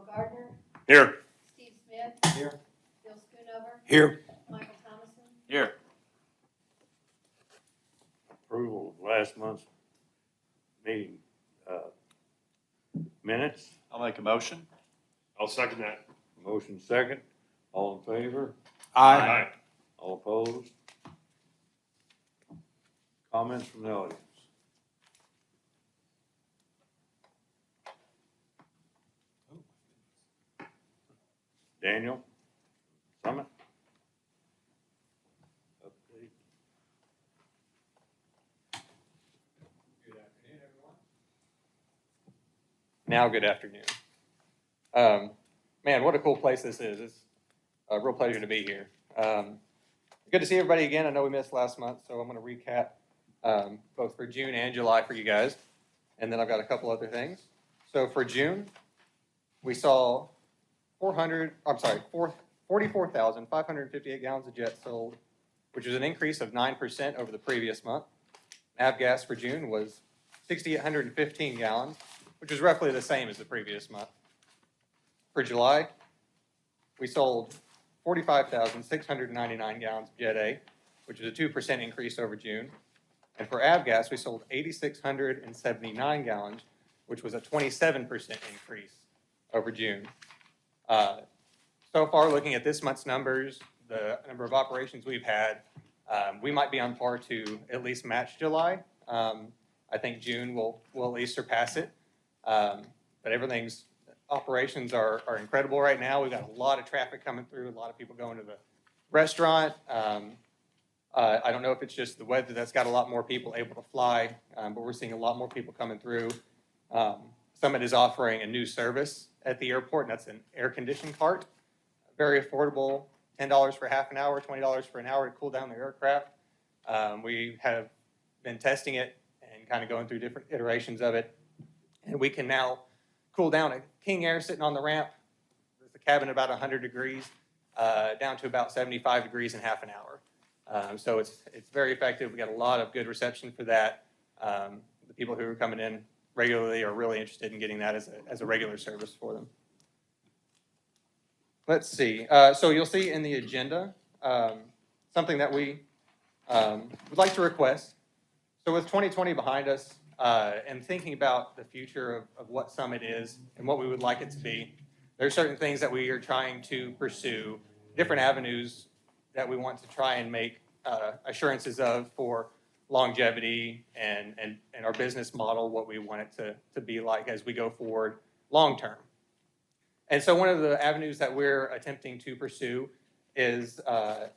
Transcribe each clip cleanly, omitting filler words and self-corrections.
Gardner, Here. Steve Smith, Here. Bill Schoonover, Here. Michael Thomason, Here. Approval of last month's meeting, minutes. I'll make a motion. I'll second that. Motion second. All in favor? Aye. All opposed? Comments from the audience? Daniel? Summit? Update. Good afternoon, everyone. Now, good afternoon. Man, what a cool place this is. It's a real pleasure to be here. Good to see everybody again. I know we missed last month, so I'm going to recap both for June and July for you guys. And then I've got a couple other things. So for June, we saw 44,558 gallons of jet sold, which is an increase of 9% over the previous month. Avgas for June was 6,815 gallons, which is roughly the same as the previous month. For July, we sold 45,699 gallons of Jet A, which is a 2% increase over June. And for Avgas, we sold 8,679 gallons, which was a 27% increase over June. So far, looking at this month's numbers, the number of operations we've had, we might be on par to at least match July. I think June will at least surpass it. But operations are incredible right now. We've got a lot of traffic coming through, a lot of people going to the restaurant. I don't know if it's just the weather that's got a lot more people able to fly, but we're seeing a lot more people coming through. Summit is offering a new service at the airport, and that's an air-conditioned cart. Very affordable, $10 for half an hour, $20 for an hour to cool down the aircraft. We have been testing it and kind of going through different iterations of it. And we can now cool down a King Air sitting on the ramp with the cabin about 100 degrees down to about 75 degrees in half an hour. So it's very effective. We got a lot of good reception for that. The people who are coming in regularly are really interested in getting that as a regular service for them. Let's see. So you'll see in the agenda something that we would like to request. So with 2020 behind us and thinking about the future of what Summit is and what we would like it to be, there are certain things that we are trying to pursue, different avenues that we want to try and make assurances of for longevity and our business model, what we want it to be like as we go forward long term. And so one of the avenues that we're attempting to pursue is a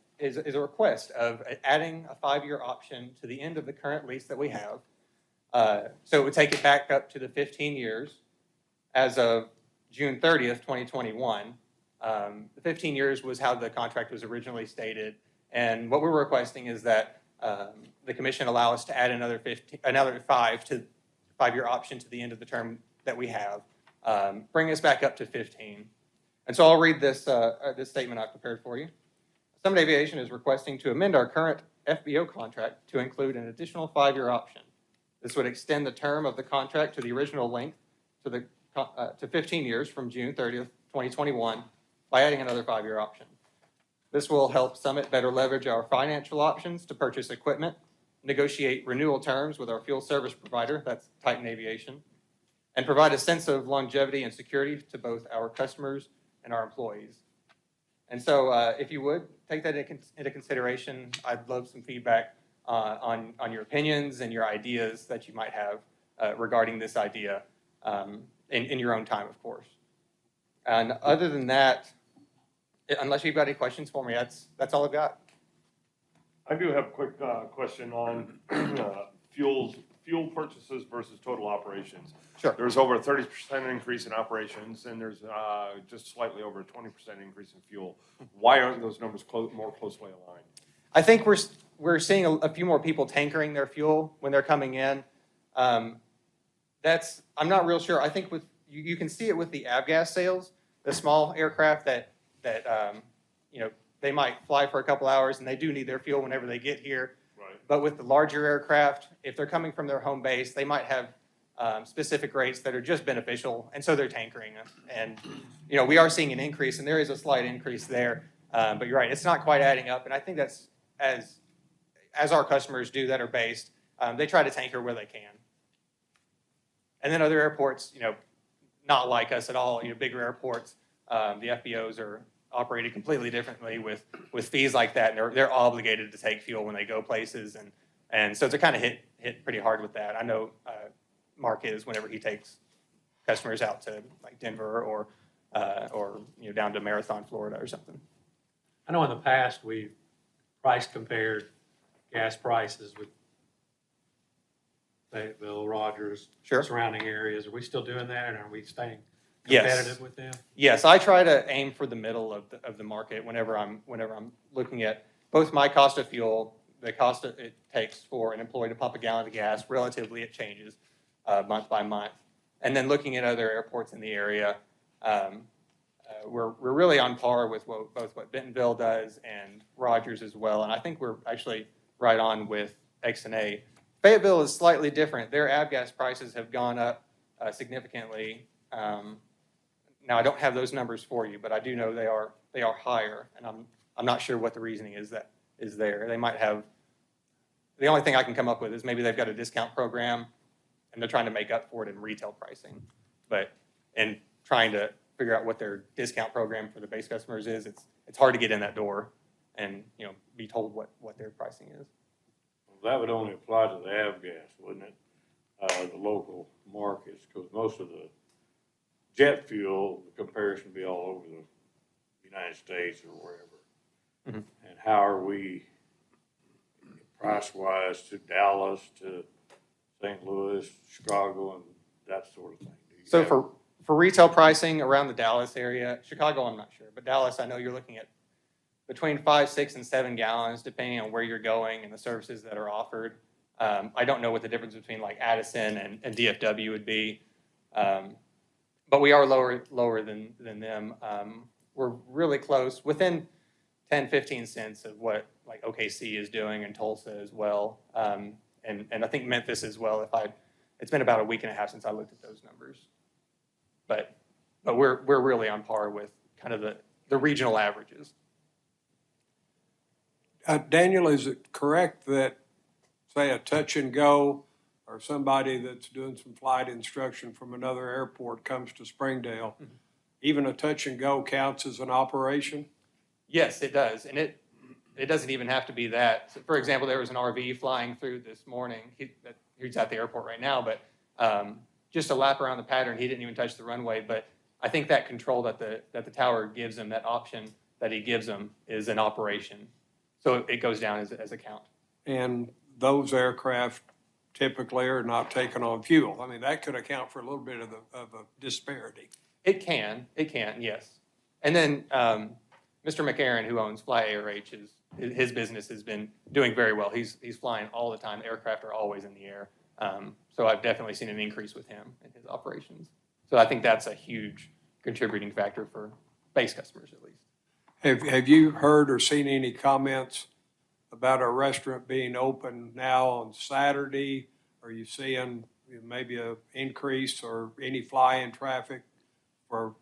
request of adding a 5-year option to the end of the current lease that we have. So it would take it back up to the 15 years as of June 30th, 2021. The 15 years was how the contract was originally stated. And what we're requesting is that the commission allow us to add another 5-year option to the end of the term that we have, bring us back up to 15. And so I'll read this statement I've prepared for you. Summit Aviation is requesting to amend our current FBO contract to include an additional 5-year option. This would extend the term of the contract to the original length to 15 years from June 30th, 2021 by adding another 5-year option. This will help Summit better leverage our financial options to purchase equipment, negotiate renewal terms with our fuel service provider, that's Titan Aviation, and provide a sense of longevity and security to both our customers and our employees. And so if you would, take that into consideration. I'd love some feedback on your opinions and your ideas that you might have regarding this idea in your own time, of course. And other than that, unless you've got any questions for me, that's all I've got. I do have a quick question on fuel purchases versus total operations. Sure. There's over a 30% increase in operations, and there's just slightly over a 20% increase in fuel. Why aren't those numbers more closely aligned? I think we're seeing a few more people tankering their fuel when they're coming in. I'm not real sure. I think you can see it with the Avgas sales, the small aircraft that they might fly for a couple hours and they do need their fuel whenever they get here. Right. But with the larger aircraft, if they're coming from their home base, they might have specific rates that are just beneficial, and so they're tankering us. And, you know, we are seeing an increase, and there is a slight increase there, but you're right, it's not quite adding up, and I think that's, as our customers do that are based, they try to tanker where they can. And then other airports, you know, not like us at all, you know, bigger airports, the FBOs are operated completely differently with fees like that, and they're obligated to take fuel when they go places, and so they're kind of hit pretty hard with that. I know Mark is whenever he takes customers out to like Denver or you know, down to Marathon, Florida or something. I know in the past, we've price compared gas prices with Fayetteville, Rogers, Sure. surrounding areas. Are we still doing that, and are we staying Yes. competitive with them? Yes, I try to aim for the middle of the market whenever I'm looking at both my cost of fuel, the cost it takes for an employee to pump a gallon of gas. Relatively, it changes month by month, and then looking at other airports in the area, we're really on par with both what Bentonville does and Rogers as well. And I think we're actually right on with XNA. Fayetteville is slightly different. Their avgas prices have gone up significantly. Now, I don't have those numbers for you, but I do know they are higher, and I'm not sure what the reasoning is there. They might have, the only thing I can come up with is maybe they've got a discount program, and they're trying to make up for it in retail pricing. But in trying to figure out what their discount program for the base customers is, it's hard to get in that door and, you know, be told what their pricing is. That would only apply to the avgas, wouldn't it? The local markets, because most of the jet fuel, the comparison would be all over the United States or wherever. Mhm. And how are we price-wise to Dallas, to St. Louis, Chicago, and that sort of thing? So for retail pricing around the Dallas area, Chicago, I'm not sure, but Dallas, I know you're looking at between 5, 6, and 7 gallons, depending on where you're going and the services that are offered. I don't know what the difference between like Addison and DFW would be, but we are lower than them. We're really close, within 10, 15 cents of what like OKC is doing and Tulsa as well, and I think Memphis as well. It's been about a week and a half since I looked at those numbers, but we're really on par with kind of the regional averages. Daniel, is it correct that, say, a touch and go or somebody that's doing some flight instruction from another airport comes to Springdale, even a touch and go counts as an operation? Yes, it does, and it doesn't even have to be that. So for example, there was an RV flying through this morning. He's at the airport right now, but just a lap around the pattern, he didn't even touch the runway. But I think that control that the tower gives him, that option that he gives him, is an operation. So it goes down as a count. And those aircraft typically are not taking on fuel. I mean, that could account for a little bit of a disparity. It can, yes. And then Mr. McAaron, who owns Fly ARH, his business has been doing very well. He's flying all the time. The aircraft are always in the air. So I've definitely seen an increase with him in his operations. So I think that's a huge contributing factor for base customers, at least. Have you heard or seen any comments about our restaurant being open now on Saturday? Are you seeing maybe an increase or any fly-in traffic for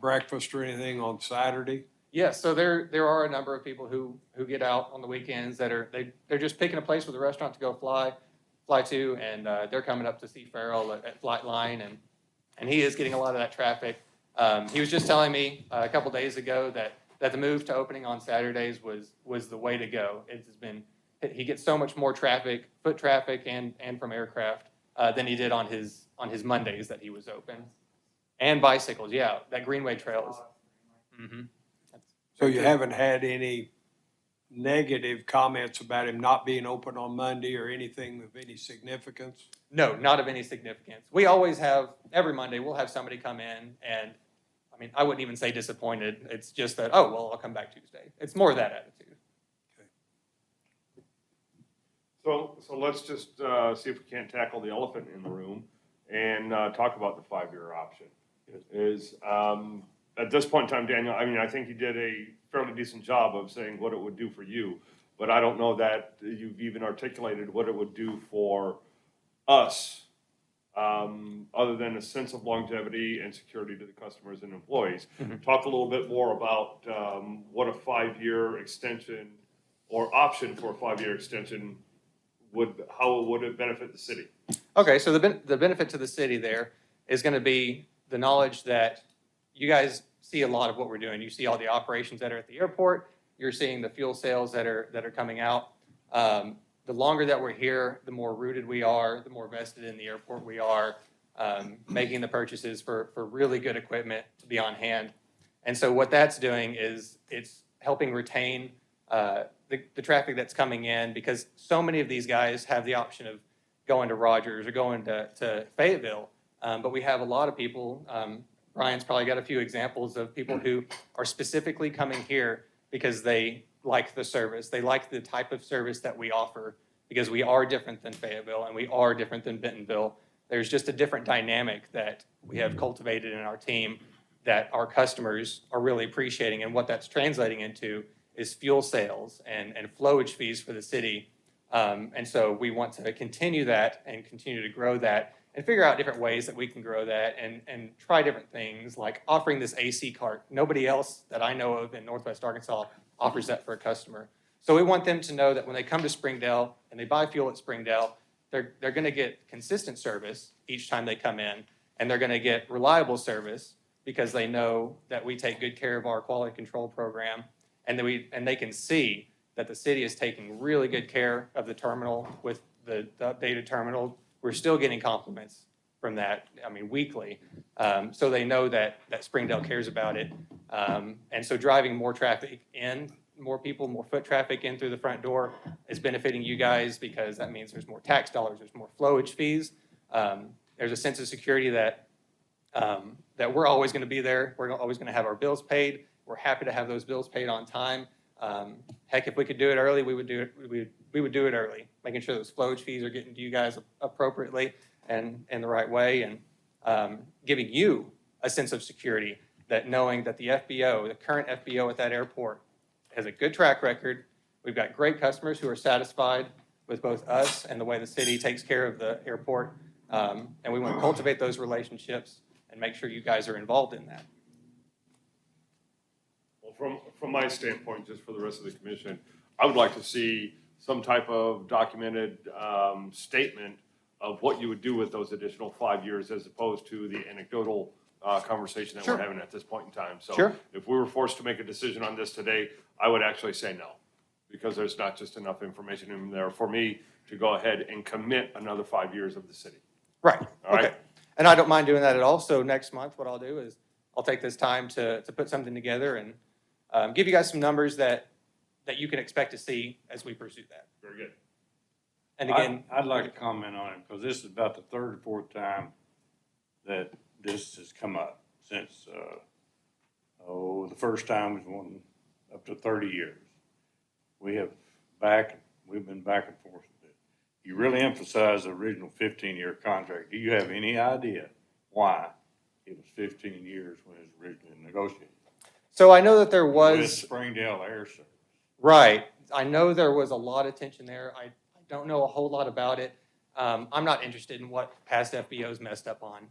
breakfast or anything on Saturday? Yes, so there are a number of people who get out on the weekends that they're just picking a place with a restaurant to go fly to, and they're coming up to see Farrell at Flight Line, and he is getting a lot of that traffic. He was just telling me a couple days ago that the move to opening on Saturdays was the way to go. He gets so much more traffic, foot traffic and from aircraft, than he did on his Mondays that he was open. And bicycles, yeah, that Greenway Trail is. Mm-hmm. So you haven't had any negative comments about him not being open on Monday or anything of any significance? No, not of any significance. We always have, every Monday, we'll have somebody come in and, I mean, I wouldn't even say disappointed. It's just that, oh, well, I'll come back Tuesday. It's more of that attitude. So let's just see if we can't tackle the elephant in the room and talk about the 5-year option. At this point in time, Daniel, I mean, I think you did a fairly decent job of saying what it would do for you, but I don't know that you've even articulated what it would do for us other than a sense of longevity and security to the customers and employees. Mhm. Talk a little bit more about what a 5-year extension or option for a 5-year extension how would it benefit the city? Okay, so the benefit to the city there is going to be the knowledge that you guys see a lot of what we're doing. You see all the operations that are at the airport. You're seeing the fuel sales that are coming out. The longer that we're here, the more rooted we are, the more vested in the airport we are, making the purchases for really good equipment to be on hand. And so what that's doing is it's helping retain the traffic that's coming in, because so many of these guys have the option of going to Rogers or going to Fayetteville. But we have a lot of people, Brian's probably got a few examples of people who are specifically coming here because they like the service. They like the type of service that we offer, because we are different than Fayetteville and we are different than Bentonville. There's just a different dynamic that we have cultivated in our team that our customers are really appreciating. And what that's translating into is fuel sales and flowage fees for the city. And so we want to continue that and continue to grow that and figure out different ways that we can grow that and try different things, like offering this AC cart. Nobody else that I know of in Northwest Arkansas offers that for a customer. So we want them to know that when they come to Springdale and they buy fuel at Springdale, they're going to get consistent service each time they come in, and they're going to get reliable service because they know that we take good care of our quality control program, and they can see that the city is taking really good care of the terminal with the updated terminal. We're still getting compliments from that, weekly. So they know that Springdale cares about it. And so driving more traffic in, more people, more foot traffic in through the front door is benefiting you guys, because that means there's more tax dollars, there's more flowage fees. There's a sense of security that we're always going to be there. We're always going to have our bills paid. We're happy to have those bills paid on time. Heck, if we could do it early, we would do it. We would do it early, making sure those flowage fees are getting to you guys appropriately and in the right way, and giving you a sense of security, that knowing that the FBO, the current FBO at that airport, has a good track record. We've got great customers who are satisfied with both us and the way the city takes care of the airport. And we want to cultivate those relationships and make sure you guys are involved in that. Well, from my standpoint, just for the rest of the commission, I would like to see some type of documented statement of what you would do with those additional 5 years, as opposed to the anecdotal conversation that Sure. we're having at this point in time. So Sure. if we were forced to make a decision on this today, I would actually say no, because there's not just enough information in there for me to go ahead and commit another 5 years of the city. Right. All right. Okay. And I don't mind doing that at all. So next month, what I'll do is I'll take this time to put something together and give you guys some numbers that you can expect to see as we pursue that. Very good. And again, I'd like to comment on it, because this is about the third or fourth time that this has come up since, the first time was one up to 30 years. We've been back and forth a bit. You really emphasize the original 15-year contract. Do you have any idea why it was 15 years when it was originally negotiated? so I know that there With was, Springdale Air Service. right, I know there was a lot of tension there. I don't know a whole lot about it. I'm not interested in what past FBOs messed up on.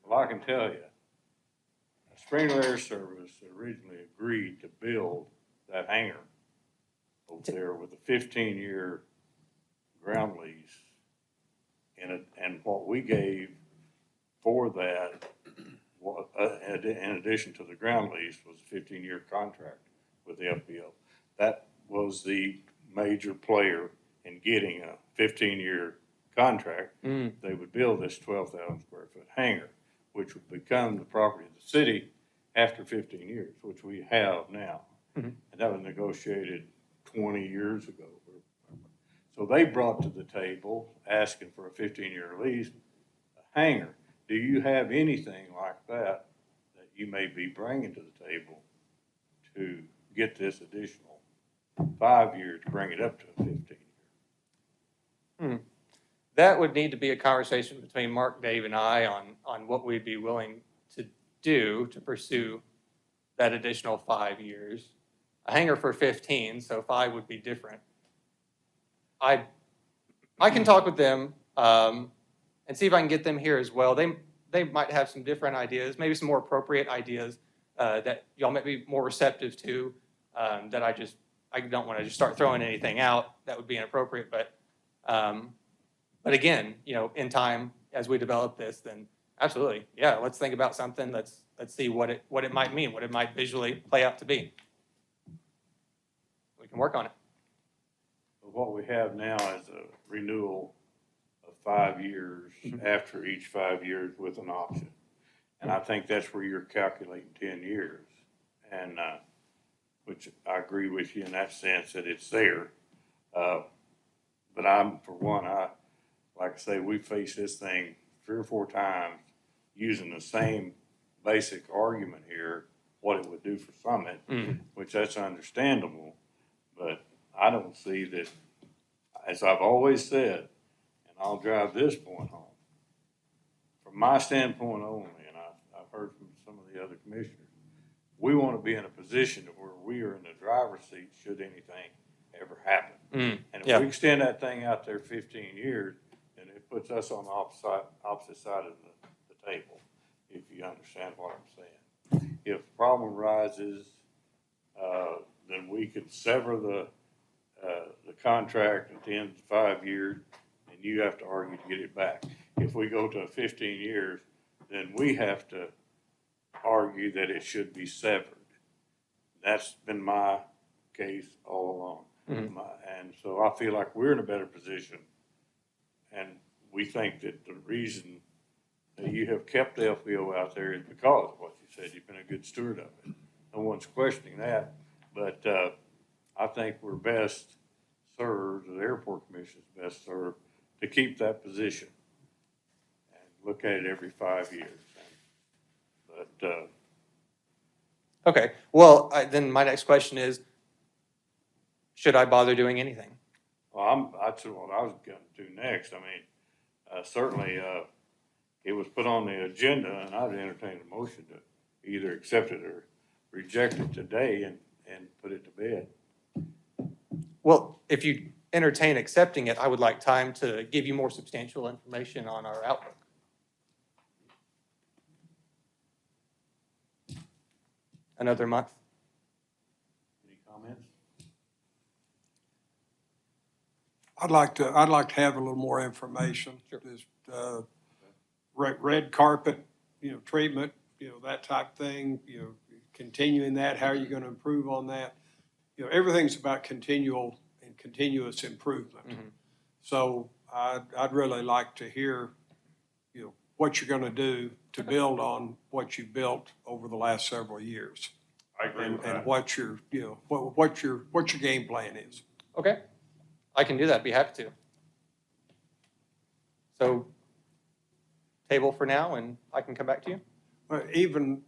Well, I can tell you, Springdale Air Service originally agreed to build that hangar over there with a 15-year ground lease. And what we gave for that, in addition to the ground lease, was a 15-year contract with the FBO. That was the major player in getting a 15-year contract. They would build this 12,000 square foot hangar, which would become the property of the city after 15 years, which we have now. Mhm. And that was negotiated 20 years ago. So they brought to the table, asking for a 15-year lease, a hangar. Do you have anything like that you may be bringing to the table to get this additional 5 years to bring it up to a 15-year? That would need to be a conversation between Mark, Dave, and I on what we'd be willing to do to pursue that additional 5 years. A hangar for 15, so 5 would be different. I can talk with them, and see if I can get them here as well. They might have some different ideas, maybe some more appropriate ideas that y'all might be more receptive to, that I don't want to just start throwing anything out that would be inappropriate, but again, in time, as we develop this, then absolutely, yeah, let's think about something, let's see what it might mean, what it might visually play out to be. We can work on it. What we have now is a renewal of 5 years after each 5 years with an option. And I think that's where you're calculating 10 years. And, which I agree with you in that sense that it's there. But for one, like I say, we faced this thing 3 or 4 times using the same basic argument here, what it would do for Summit, which that's understandable. But I don't see that, as I've always said, and I'll drive this point home, from my standpoint only, and I've heard from some of the other commissioners, we want to be in a position where we are in the driver's seat should anything ever happen. And if we extend that thing out there 15 years, then it puts us on the opposite side of the table, if you understand what I'm saying. If a problem arises, then we could sever the contract at the end of 5 years, and you have to argue to get it back. If we go to 15 years, then we have to argue that it should be severed. That's been my case all along. And so I feel like we're in a better position, and we think that the reason that you have kept the LPO out there is because of what you said. You've been a good steward of it. No one's questioning that, but I think we're best served, the airport commission is best served to keep that position and look at it every 5 years. But Okay, well, then my next question is, should I bother doing anything? well, that's what I was going to do next. I mean, certainly it was put on the agenda, and I'd entertain a motion to either accept it or reject it today and put it to bed. Well, if you entertain accepting it, I would like time to give you more substantial information on our outlook. Another month? Any comments? I'd like to have a little more information. Sure. Just, red carpet, treatment, that type thing, continuing that, how are you gonna improve on that? Everything's about continuous improvement. So I'd really like to hear, what you're gonna do to build on what you've built over the last several years. I agree with And that. what your, what your game plan is. Okay, I can do that, be happy to. So, table for now, and I can come back to you?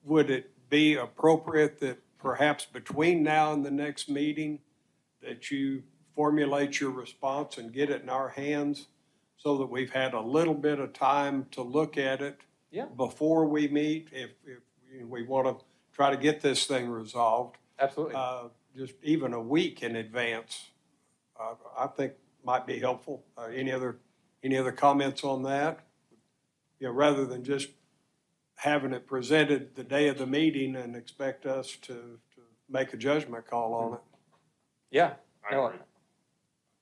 Would it be appropriate that perhaps between now and the next meeting, that you formulate your response and get it in our hands so that we've had a little bit of time to look at it Yeah. before we meet, if we want to try to get this thing resolved, Absolutely. just even a week in advance, I think might be helpful. Any other comments on that? Rather than just having it presented the day of the meeting and expect us to make a judgment call on it. Yeah, I no, agree.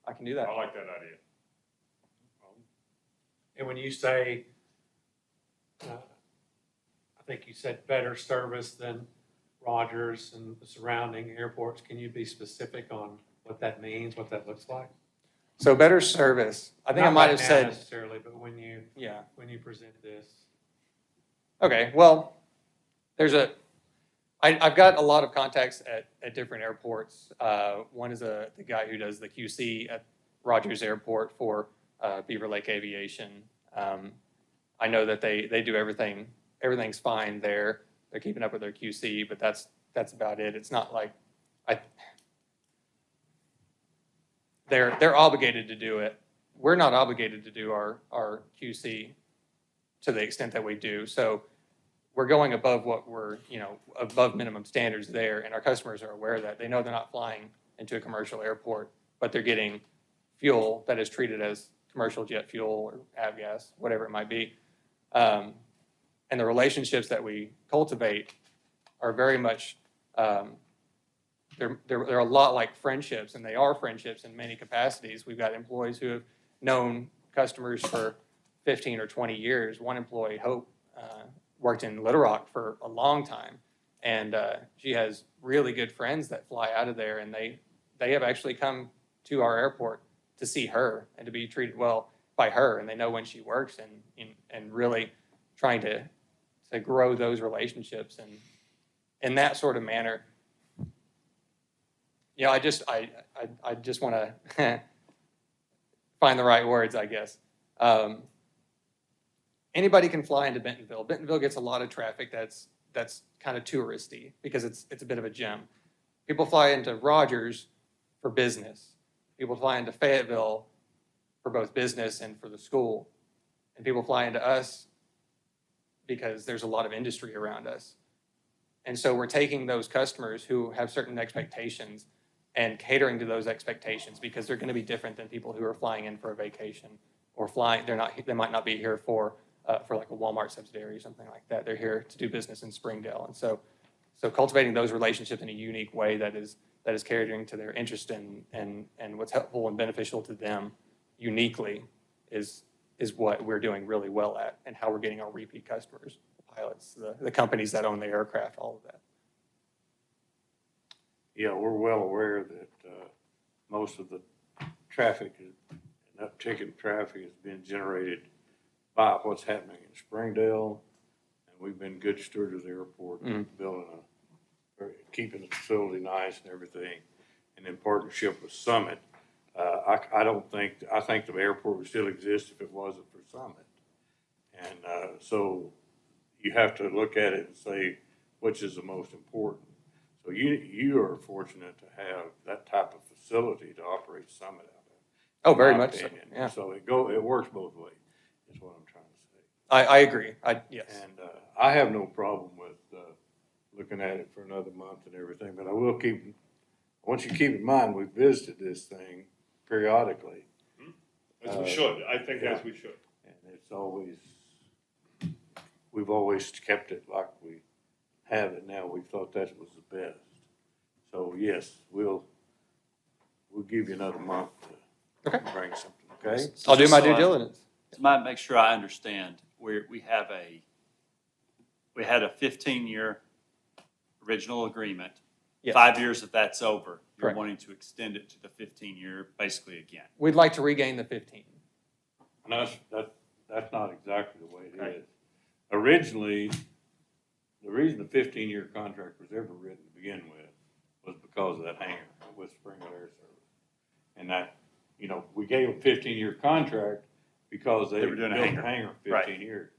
I can do that. I like that idea. And when you say, I think you said better service than Rogers and the surrounding airports, can you be specific on what that means, what that looks like? So better service, I think I Not might right have now said, necessarily, but when you yeah. present this. Okay, well, I've got a lot of contacts at different airports. One is the guy who does the QC at Rogers Airport for Beaver Lake Aviation. I know that they do everything's fine there. They're keeping up with their QC, but that's about it. It's not like they're obligated to do it. We're not obligated to do our QC to the extent that we do. So we're going above what we're, above minimum standards there, and our customers are aware of that. They know they're not flying into a commercial airport, but they're getting fuel that is treated as commercial jet fuel or avgas, whatever it might be. And the relationships that we cultivate are very much, they're a lot like friendships, and they are friendships in many capacities. We've got employees who have known customers for 15 or 20 years. One employee, Hope, worked in Little Rock for a long time, and she has really good friends that fly out of there, and they have actually come to our airport to see her and to be treated well by her, and they know when she works, and really trying to grow those relationships, and in that sort of manner. You know, I just want to find the right words, I guess. Anybody can fly into Bentonville. Bentonville gets a lot of traffic that's kind of touristy because it's a bit of a gem. People fly into Rogers for business. People fly into Fayetteville for both business and for the school. And people fly into us because there's a lot of industry around us. And so we're taking those customers who have certain expectations and catering to those expectations, because they're going to be different than people who are flying in for a vacation or they might not be here for like a Walmart subsidiary or something like that. They're here to do business in Springdale. And so cultivating those relationships in a unique way that is catering to their interest and what's helpful and beneficial to them uniquely is what we're doing really well at, and how we're getting our repeat customers, the pilots, the companies that own the aircraft, all of that. Yeah, we're well aware that most of the traffic and uptick in traffic has been generated by what's happening in Springdale. And we've been good stewards of the airport, keeping the facility nice and everything. And in partnership with Summit, I think the airport would still exist if it wasn't for Summit. And so you have to look at it and say, which is the most important. So you are fortunate to have that type of facility to operate Summit out of. Oh, very much so. Opinion. Yeah. So it works both ways, is what I'm trying to say. I agree. Yes. And I have no problem with looking at it for another month and everything, but I want you to keep in mind, we visited this thing periodically. As we should, I think yeah. as we should. And we've always kept it like we have it now. We thought that was the best. So yes, we'll give you another month to bring something, okay? I'll do my So due I- diligence. To make sure I understand, we had a 15-year original agreement. Yes. 5 years of that's over. You're Correct. wanting to extend it to the 15-year basically again. We'd like to regain the 15. And that's not exactly the way it Okay. is. Originally, the reason the 15-year contract was ever written to begin with was because of that hangar with Springdale Air Service. And that, we gave them a 15-year contract because they They were doing a built hangar. the hangar for Right. 15 years.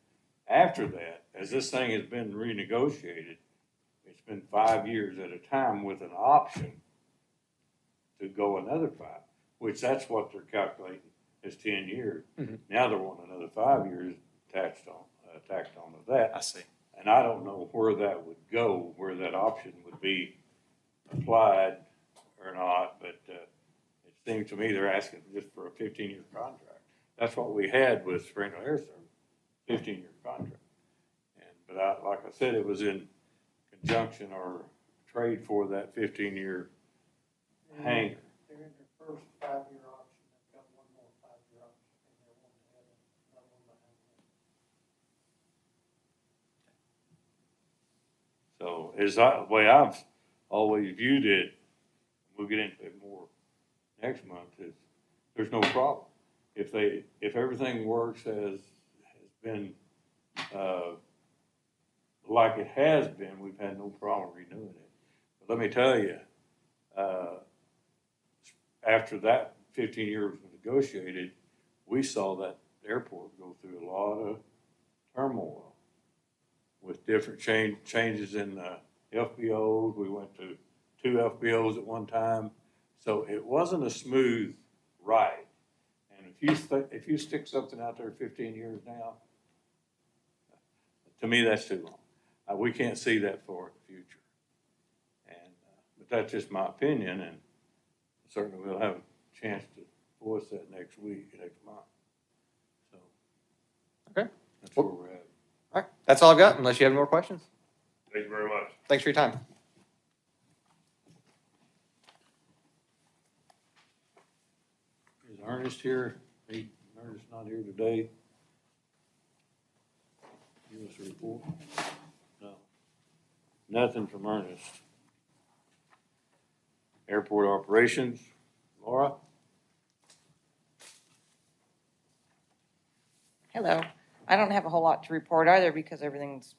After that, as this thing has been renegotiated, it's been 5 years at a time with an option to go another 5, which that's what they're calculating is 10 years. Mhm. Now they're wanting another 5 years tacked on to that. I see. And I don't know where that would go, where that option would be applied or not, but it seems to me they're asking just for a 15-year contract. That's what we had with Springdale Air Service, 15-year contract. But like I said, it was in conjunction or trade for that 15-year hangar. They're in their first 5-year option, they've got one more 5-year option, and they're wanting to have another one behind that. So the way I've always viewed it, we'll get into it more next month, is there's no problem. If everything works as has been, like it has been, we've had no problem renewing it. But let me tell you, after that 15 years was negotiated, we saw that airport go through a lot of turmoil with different changes in FBOs. We went to 2 FBOs at one time. So it wasn't a smooth ride. And if you stick something out there 15 years now, to me, that's too long. We can't see that far in the future. But that's just my opinion, and certainly we'll have a chance to voice that next month. That's where we're at. All right, that's all I've got, unless you have any more questions. Thank you very much. Thanks for your time. Is Ernest here? Ernest not here today. Give us a report? No. Nothing from Ernest. Airport operations, Laura? Hello. I don't have a whole lot to report either because everything's,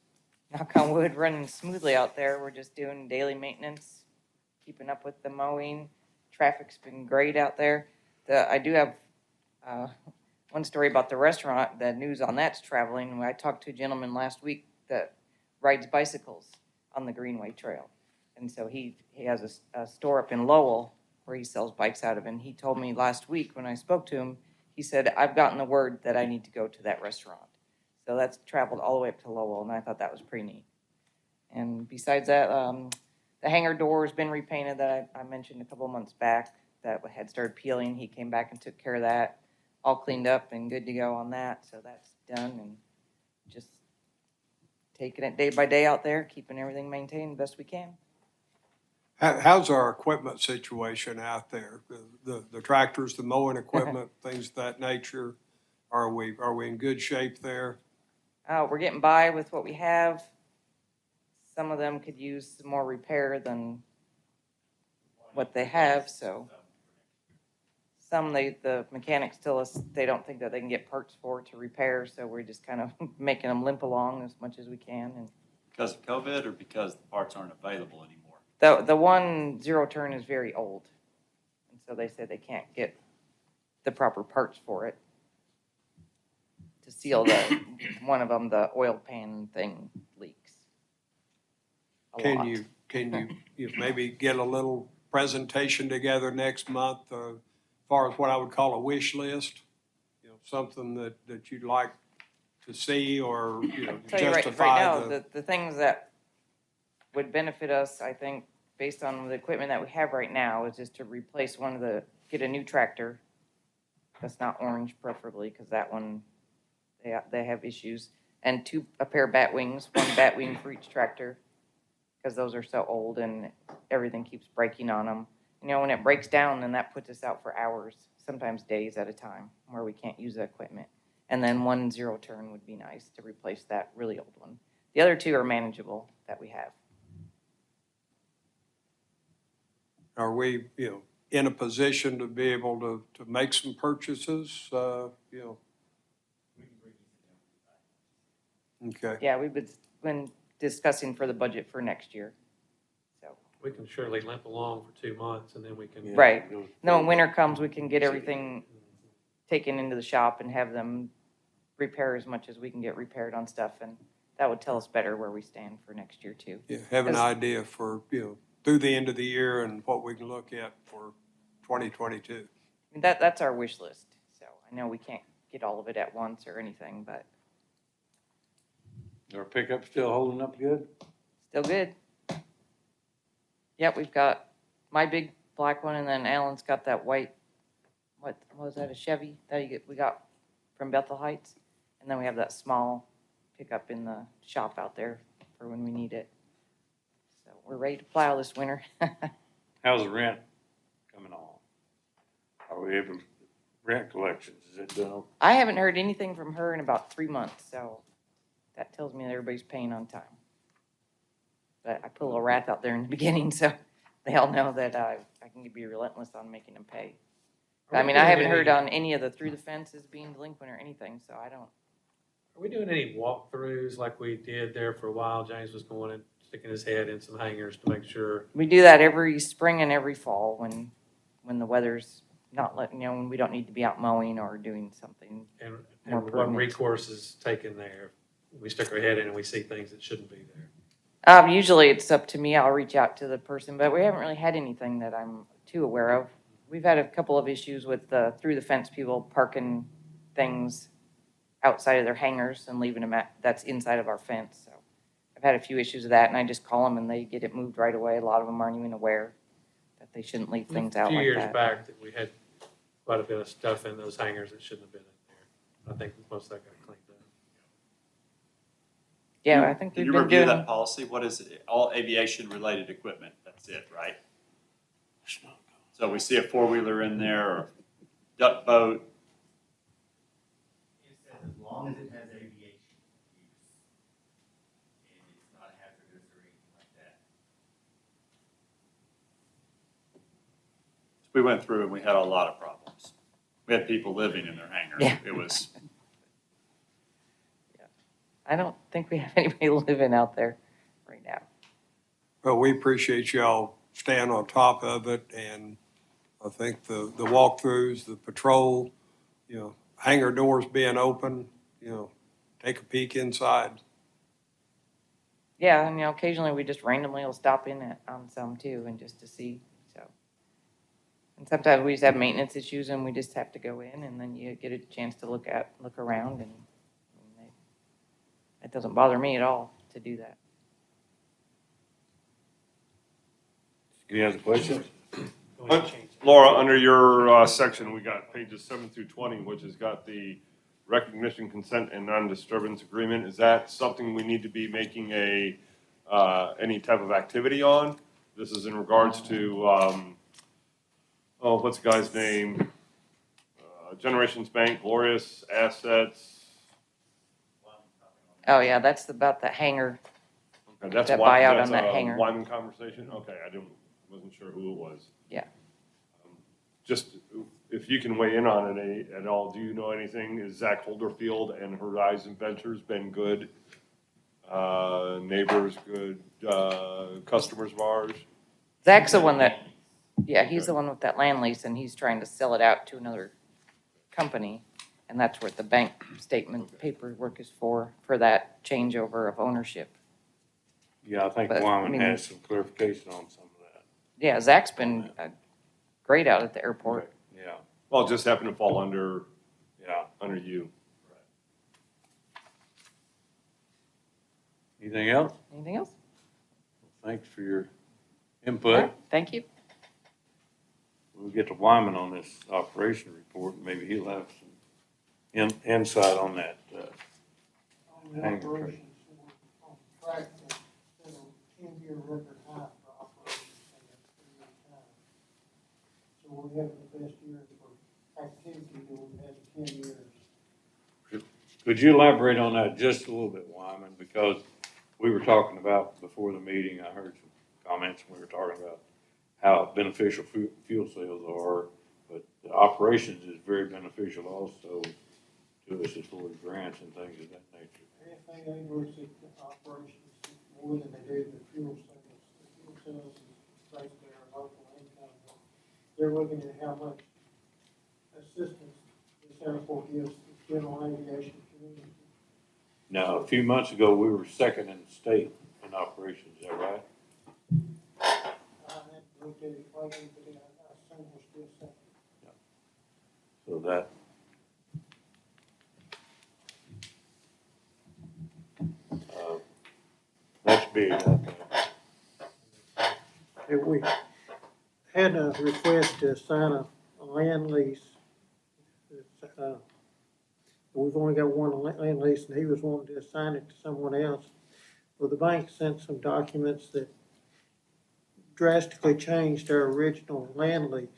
knock on wood, running smoothly out there. We're just doing daily maintenance, keeping up with the mowing. Traffic's been great out there. I do have one story about the restaurant. The news on that's traveling. I talked to a gentleman last week that rides bicycles on the Greenway Trail. And so he has a store up in Lowell where he sells bikes out of. And he told me last week when I spoke to him, he said, I've gotten the word that I need to go to that restaurant. So that's traveled all the way up to Lowell, and I thought that was pretty neat. And besides that, the hangar door has been repainted that I mentioned a couple of months back that had started peeling. He came back and took care of that, all cleaned up and good to go on that. So that's done, and just taking it day by day out there, keeping everything maintained best we can. How's our equipment situation out there? The tractors, the mowing equipment, things of that nature? Are we in good shape there? We're getting by with what we have. Some of them could use some more repair than what they have, so. Some, the mechanics tell us they don't think that they can get parts for to repair, so we're just kind of making them limp along as much as we can. And Because of COVID or because the parts aren't available anymore? the one zero turn is very old, and so they say they can't get the proper parts for it to seal one of them, the oil pan thing leaks a lot. Can you maybe get a little presentation together next month, as far as what I would call a wish list? You know, something that you'd like to see or, Tell you right justify now, the. the things that would benefit us, I think, based on the equipment that we have right now, is just to replace get a new tractor. That's not orange preferably, because that one, they have issues. And a pair of bat wings, one bat wing for each tractor, because those are so old and everything keeps breaking on them. You know, when it breaks down, then that puts us out for hours, sometimes days at a time, where we can't use the equipment. And then one zero turn would be nice to replace that really old one. The other two are manageable that we have. Are we, in a position to be able to make some purchases, Okay. Yeah, we've been discussing for the budget for next year. So, We can surely limp along for 2 months and then we can. Yeah, Right. those- no, when winter comes, we can get everything taken into the shop and have them repair as much as we can get repaired on stuff. And that would tell us better where we stand for next year too. Yeah, have an As- idea for, through the end of the year and what we can look at for 2022. I mean, that's our wish list. So I know we can't get all of it at once or anything, but Our pickup still holding up good? still good. Yep, we've got my big black one, and then Alan's got that white, what was that, a Chevy that we got from Bethel Heights? And then we have that small pickup in the shop out there for when we need it. So we're ready to plow this winter. How's the rent coming on? Are we able, rent collections, is it done? I haven't heard anything from her in about 3 months, so that tells me that everybody's paying on time. But I put a little wrath out there in the beginning, so they all know that I can be relentless on making them pay. I mean, I haven't heard on any of the through the fences being delinquent or anything, so I don't. Are we doing any walkthroughs like we did there for a while? James was going and sticking his head in some hangars to make sure. We do that every spring and every fall when the weather's not letting, when we don't need to be out mowing or doing something. And More what permanent. recourse is taken there? We stick our head in and we see things that shouldn't be there. Usually it's up to me. I'll reach out to the person, but we haven't really had anything that I'm too aware of. We've had a couple of issues with the through the fence people parking things outside of their hangars and leaving them that's inside of our fence. So I've had a few issues with that, and I just call them and they get it moved right away. A lot of them aren't even aware that they shouldn't leave things out A few like years that. back that we had quite a bit of stuff in those hangars that shouldn't have been in there. I think most of that got cleaned up. Yeah, I think Can we've you been review doing, that policy? What is it? All aviation-related equipment, that's it, right? So we see a four-wheeler in there, or duck boat, It says as long as it has aviation use, and it's not hazardous or anything like that. we went through and we had a lot of problems. We had people living in their hangars. Yeah. It was, I don't think we have anybody living out there right now. Well, we appreciate y'all staying on top of it, and I think the walkthroughs, the patrol, hangar doors being open, take a peek inside. Yeah, and occasionally we just randomly will stop in on some too, and just to see, so. And sometimes we just have maintenance issues and we just have to go in, and then you get a chance to look around, and it doesn't bother me at all to do that. Any other questions? Go ahead and change it. Laura, under your section, we got pages 7 through 20, which has got the recognition, consent, and non-disturbance agreement. Is that something we need to be making any type of activity on? This is in regards to, what's the guy's name? Generations Bank, Glorious Assets. Oh, yeah, that's about the hangar. Okay, that's That why, buyout that's on that a hangar. Wyman conversation? Okay, wasn't sure who it was. Yeah. Just, if you can weigh in on it at all, do you know anything? Is Zach Holderfield and Horizon Ventures been good? Neighbors, good, customers of ours? Zach's the one that, yeah, he's the one with that land lease, and he's trying to sell it out to another company. And that's what the bank statement paperwork is for that changeover of ownership. Yeah, I think But, I Wyman mean- has some clarification on some of that. Yeah, Zach's been great out at the airport. Yeah, Well, it just happened to fall under yeah. you. Anything else? Anything else? Thanks for your All input. right, thank you. We'll get to Wyman on this operation report, and maybe he'll have some insight on that. On the Hangar. operations, we're on track to set a 10-year record high for operations in that 3-year time. So we're having the best year for activity that we've had in 10 years. Could you elaborate on that just a little bit, Wyman? Because we were talking about before the meeting, I heard some comments, and we were talking about how beneficial fuel sales are, but the operations is very beneficial also to us as far as grants and things of that nature. Anything they looks at the operations more than they do the fuel sales. The fuel sales is basically our local income. They're looking at how much assistance this airport gives the general aviation community. Now, a few months ago, we were second in the state in operations, is that right? I haven't looked at it lately, but I assume we're still second. So that, that's big, I think. Hey, we had a request to sign a land lease. We've only got one land lease, and he was wanting to assign it to someone else. Well, the bank sent some documents that drastically changed our original land lease.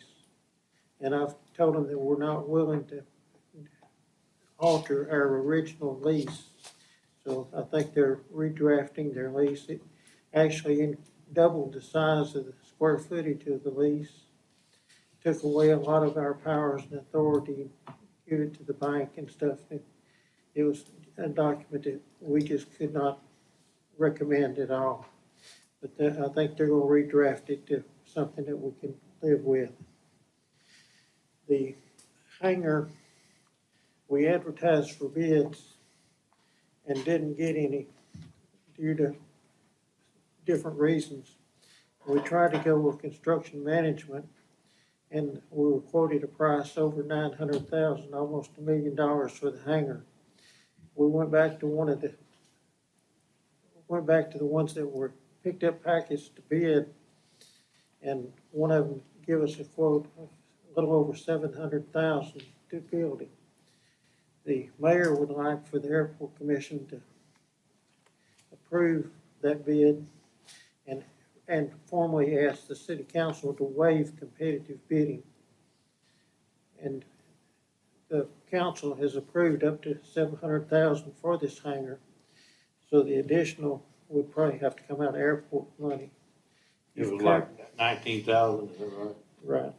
And I've told them that we're not willing to alter our original lease. So I think they're redrafting their lease. It actually doubled the size of the square footage of the lease. Took away a lot of our powers and authority, give it to the bank and stuff. It was a document that we just could not recommend at all. But I think they're gonna redraft it to something that we can live with. The hangar, we advertised for bids and didn't get any due to different reasons. We tried to go with construction management, and we were quoted a price over $900,000, almost $1 million for the hangar. We went back to the ones that were picked up package to bid, and one of them gave us a quote of a little over $700,000 to build it. The mayor would like for the airport commission to approve that bid and formally ask the city council to waive competitive bidding. And the council has approved up to $700,000 for this hangar. So the additional would probably have to come out of airport money. It was like 19,000, is that right? Right.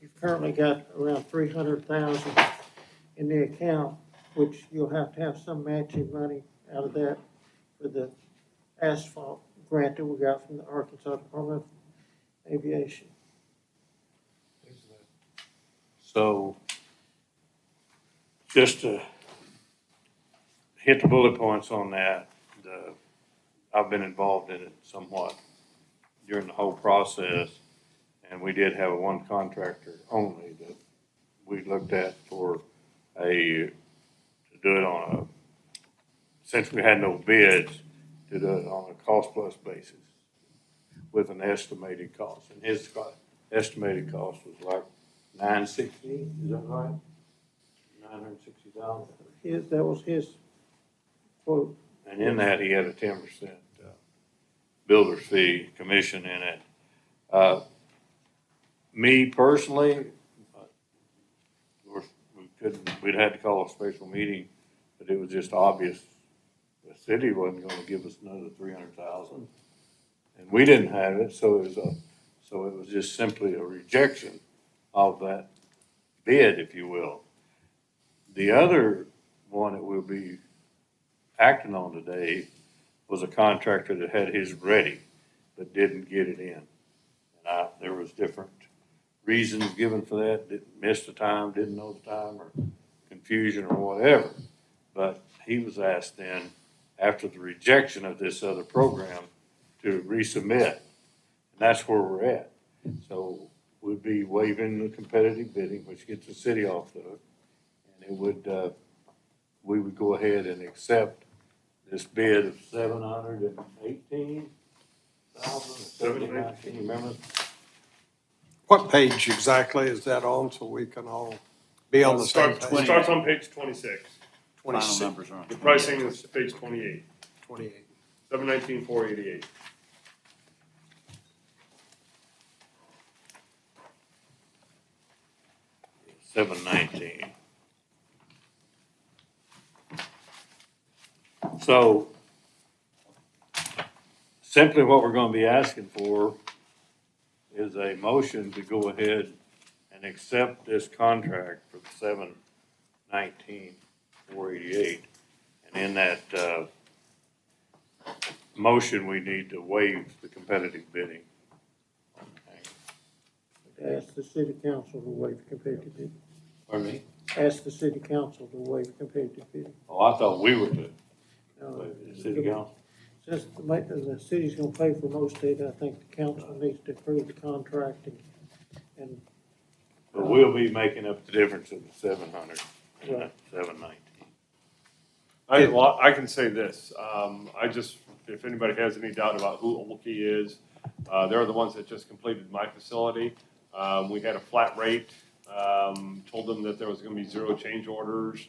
You've currently got around 300,000 in the account, which you'll have to have some matching money out of that for the asphalt grant that we got from the Arkansas Department of Aviation. So, just to hit the bullet points on that, I've been involved in it somewhat during the whole process, and we did have one contractor only that we looked at to do it on a, since we had no bids, to do it on a cost-plus basis with an estimated cost. And his estimated cost was like $960, is that right? $960. That was his quote. And in that, he had a 10% builder's fee commission in it. Me personally, we'd had to call a special meeting, but it was just obvious the city wasn't gonna give us another 300,000. And we didn't have it, so it was just simply a rejection of that bid, if you will. The other one that we'll be acting on today was a contractor that had his ready, but didn't get it in. And there was different reasons given for that, didn't miss the time, didn't know the time, or confusion or whatever. But he was asked then, after the rejection of this other program, to resubmit. And that's where we're at. So we'd be waiving the competitive bidding, which gets the city off the hook. And it would, we would go ahead and accept this bid of $718,000, $719, remember? What page exactly is that on, so we can all be on the same It page? starts on page 26. Final 26, numbers are on. The pricing is page 28, 28. 719,488. $719. So simply what we're gonna be asking for is a motion to go ahead and accept this contract for the $719,488. And in that, motion, we need to waive the competitive bidding. Ask the city council to waive competitive bidding. Pardon me? Ask the city council to waive competitive bidding. Oh, I thought we were the Uh, city council. Since the city's gonna pay for most of it, I think the council needs to approve the contract and. But we'll be making up the difference of the 700 and Right. 719. I can say this, if anybody has any doubt about who Olkey is, they're the ones that just completed my facility. We had a flat rate, told them that there was gonna be 0 change orders,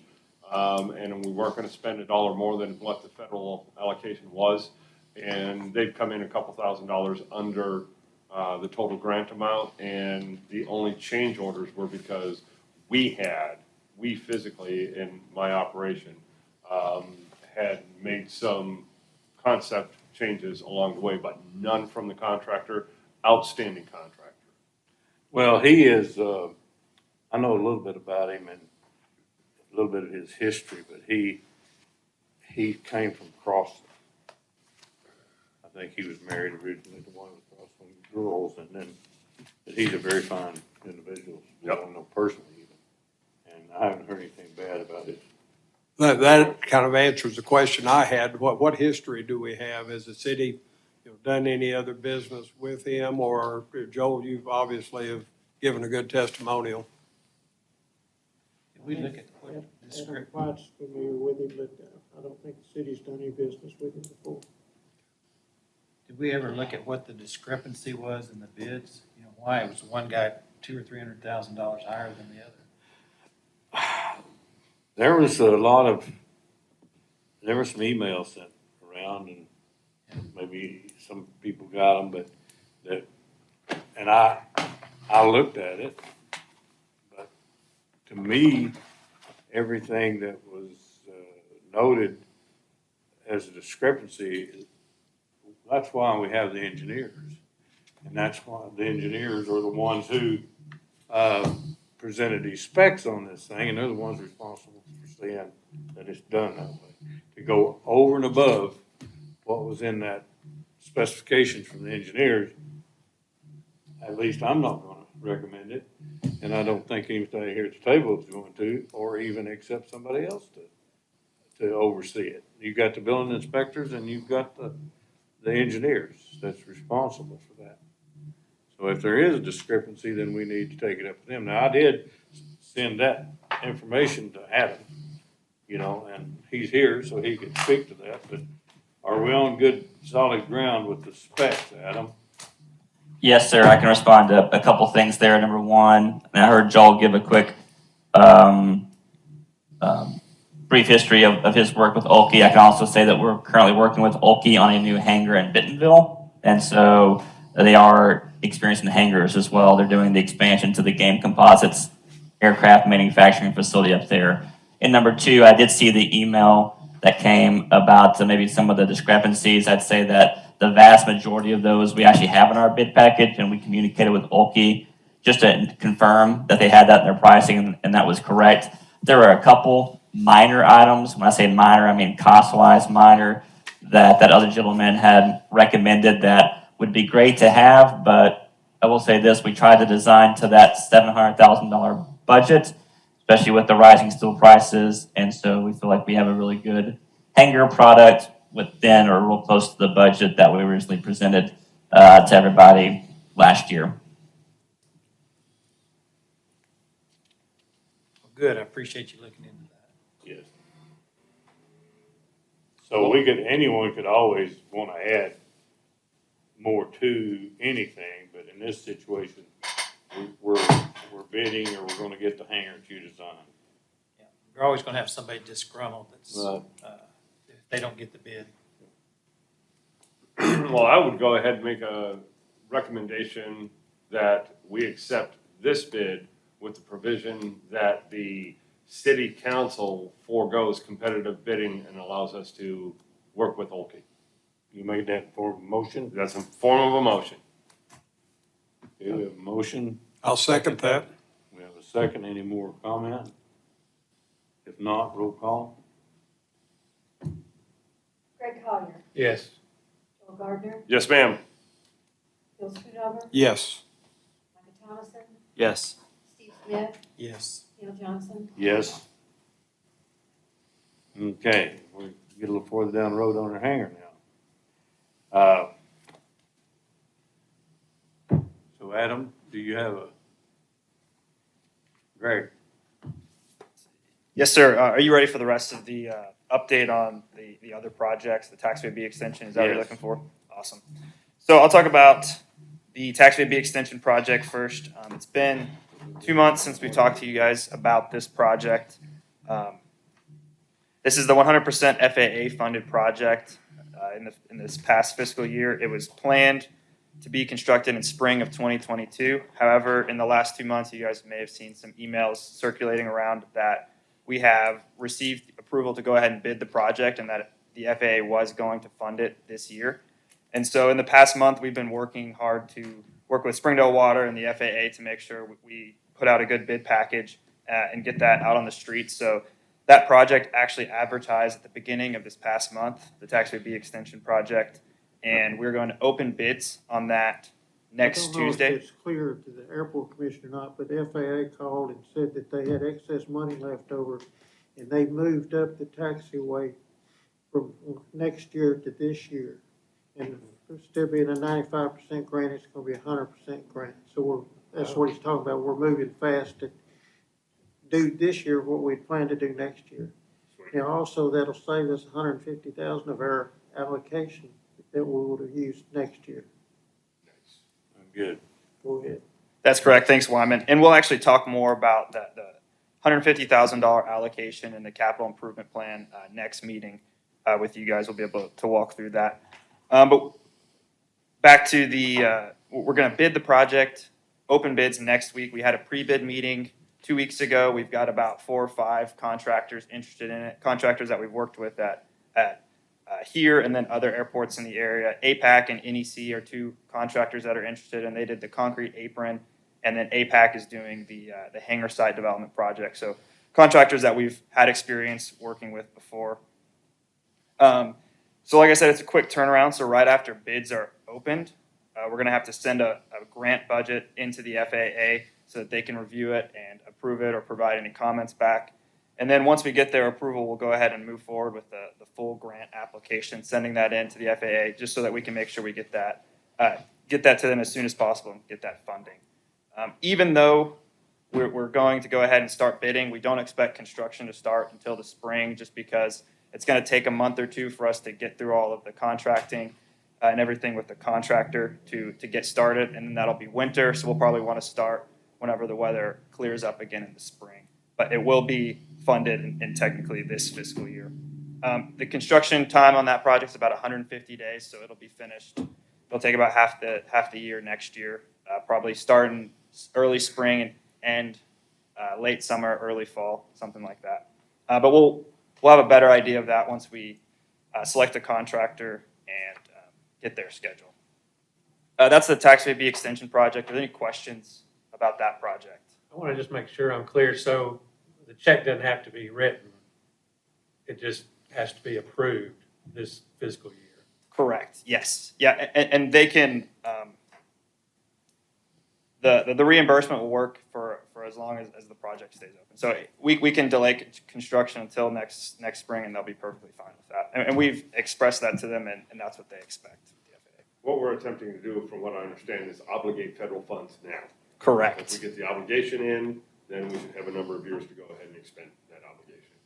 and we weren't gonna spend $1 more than what the federal allocation was. And they've come in a couple $1,000s under, the total grant amount, and the only change orders were because we physically in my operation, had made some concept changes along the way, but none from the contractor, outstanding contractor. Well, he is, I know a little bit about him and a little bit of his history, but he came from Crossland. I think he was married originally to one of the Crossland girls, and then, but he's a very fine individual. I don't know personally even, and I haven't heard anything bad about it. That kind of answers the question I had. What history do we have? Has the city, done any other business with him? Or Joel, you've obviously have given a good testimonial. Did we look at what Adam description? White's familiar with him, but I don't think the city's done any business with him before. Did we ever look at what the discrepancy was in the bids? You know, why it was one guy $200,000 or $300,000 higher than the other? There were some emails sent around, and maybe some people got them, but that, and I looked at it, but to me, everything that was noted as a discrepancy, that's why we have the engineers. And that's why the engineers are the ones who presented these specs on this thing, and they're the ones responsible for seeing that it's done that way. To go over and above what was in that specifications from the engineers, at least I'm not gonna recommend it. And I don't think anybody here at the table is going to, or even accept somebody else to oversee it. You've got the building inspectors and you've got the engineers that's responsible for that. So if there is a discrepancy, then we need to take it up with them. Now, I did send that information to Adam, you know, and he's here, so he could speak to that, but are we on good, solid ground with the specs, Adam? Yes, sir. I can respond to a couple things there. Number one, and I heard Joel give a quick brief history of his work with Olkey. I can also say that we're currently working with Olkey on a new hangar in Bentonville. And so they are experiencing the hangars as well. They're doing the expansion to the Game Composites aircraft manufacturing facility up there. And number two, I did see the email that came about maybe some of the discrepancies. I'd say that the vast majority of those we actually have in our bid package, and we communicated with Olkey just to confirm that they had that in their pricing, and that was correct. There were a couple minor items. When I say minor, I mean cost-wise minor, that other gentleman had recommended that would be great to have, but I will say this, we tried to design to that $700,000 budget, especially with the rising steel prices, and so we feel like we have a really good hangar product within or real close to the budget that we originally presented to everybody last year. Well, good, I appreciate you looking into that. Yes. So anyone could always want to add more to anything, but in this situation, we're bidding or we're going to get the hangar that you designed. Yeah, you're always gonna have somebody disgruntled that's, Right. if they don't get the bid. Well, I would go ahead and make a recommendation that we accept this bid with the provision that the city council forgoes competitive bidding and allows us to work with Olkey. You made that for a motion? That's a form of a motion. Okay, we have a motion. I'll second that. We have a second. Any more comment? If not, roll call. Greg Collier, Yes. Joel Gardner, Yes, ma'am. Bill Schoonover, Yes. Micah Thomason, Yes. Steve Smith, Yes. Neil Johnson. Yes. Okay, we get a little further down the road on our hangar now. So Adam, do you have Greg? Yes, sir. Are you ready for the rest of the update on the other projects, the Taxpayer B Extension? Is that what you're Yes. looking for? Awesome. So I'll talk about the Taxpayer B Extension project first. It's been 2 months since we talked to you guys about this project. This is the 100% FAA funded project. In this past fiscal year, it was planned to be constructed in spring of 2022. However, in the last 2 months, you guys may have seen some emails circulating around that we have received approval to go ahead and bid the project and that the FAA was going to fund it this year. And so in the past month, we've been working hard to work with Springdale Water and the FAA to make sure we put out a good bid package and get that out on the street. So that project actually advertised at the beginning of this past month, the Taxpayer B Extension project, and we're going to open bids on that next Tuesday. I don't know if it's clear to the airport commissioner or not, but the FAA called and said that they had excess money left over, and they moved up the taxiway from next year to this year. And instead of being a 95% grant, it's gonna be 100% grant. So that's what he's talking about. We're moving fast to do this year what we plan to do next year. And also that'll save us $150,000 of our allocation that we would have used next year. Good. Go ahead. That's correct. Thanks, Wyman. And we'll actually talk more about the $150,000 allocation in the capital improvement plan next meeting with you guys. We'll be able to walk through that. But back to the, we're gonna bid the project, open bids next week. We had a pre-bid meeting 2 weeks ago. We've got about 4 or 5 contractors interested in it, contractors that we've worked with at here and then other airports in the area. APAC and NEC are 2 contractors that are interested, and they did the concrete apron, and then APAC is doing the hangar site development project. So contractors that we've had experience working with before. So like I said, it's a quick turnaround. So right after bids are opened, we're going to have to send a grant budget into the FAA so that they can review it and approve it or provide any comments back. And then once we get their approval, we'll go ahead and move forward with the full grant application, sending that in to the FAA just so that we can make sure we get that to them as soon as possible and get that funding. Even though we're going to go ahead and start bidding, we don't expect construction to start until the spring just because it's going to take a month or 2 for us to get through all of the contracting and everything with the contractor to get started, and then that'll be winter, so we'll probably want to start whenever the weather clears up again in the spring. But it will be funded in technically this fiscal year. The construction time on that project is about 150 days, so it'll be finished. It'll take about half the year next year, probably starting early spring and end late summer, early fall, something like that. But we'll have a better idea of that once we select a contractor and get their schedule. That's the Taxpayer B Extension project. Are there any questions about that project? I want to just make sure I'm clear. So the check doesn't have to be written. It just has to be approved this fiscal year. Correct. Yes. Yeah. And they can, the reimbursement will work for as long as the project stays open. So we can delay construction until next spring, and they'll be perfectly fine with that. And we've expressed that to them, and that's what they expect. What we're attempting to do, from what I understand, is obligate federal funds now. Correct. If we get the obligation in, then we should have a number of years to go ahead and expend that obligation.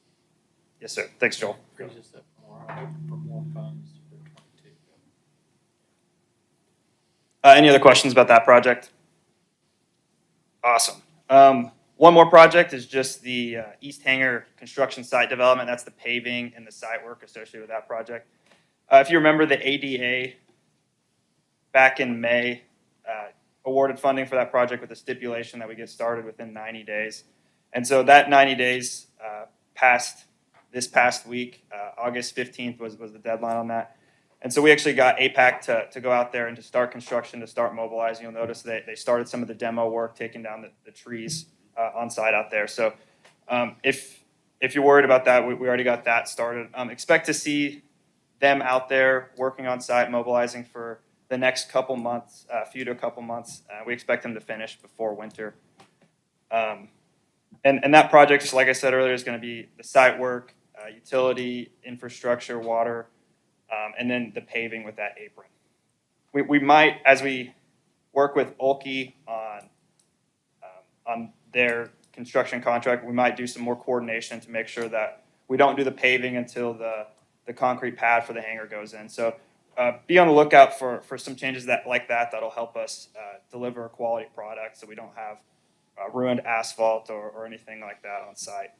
Yes, sir. Thanks, Joel. Frees us up for more funds for 22. Any other questions about that project? Awesome. One more project is just the East Hangar construction site development. That's the paving and the site work associated with that project. If you remember, the ADA back in May awarded funding for that project with a stipulation that we get started within 90 days. And so that 90 days passed this past week. August 15th was the deadline on that. And so we actually got APAC to go out there and to start construction, to start mobilizing. You'll notice that they started some of the demo work, taking down the trees on site out there. So if you're worried about that, we already got that started. Expect to see them out there working on site, mobilizing for the next couple months, few to a couple months. We expect them to finish before winter. And that project, like I said earlier, is going to be the site work, utility, infrastructure, water, and then the paving with that apron. We might, as we work with Olkey on their construction contract, we might do some more coordination to make sure that we don't do the paving until the concrete pad for the hangar goes in. So be on the lookout for some changes that'll help us deliver a quality product so we don't have ruined asphalt or anything like that on site.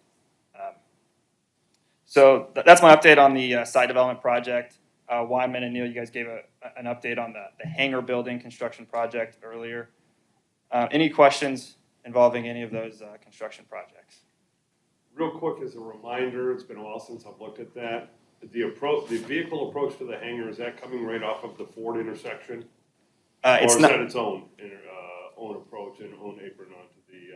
So that's my update on the site development project. Wyman and Neil, you guys gave an update on the hangar building construction project earlier. Any questions involving any of those construction projects? Real quick, as a reminder, it's been a while since I've looked at that. The vehicle approach to the hangar, is that coming right off of the Ford intersection? It's or is not. that its own approach and own apron onto the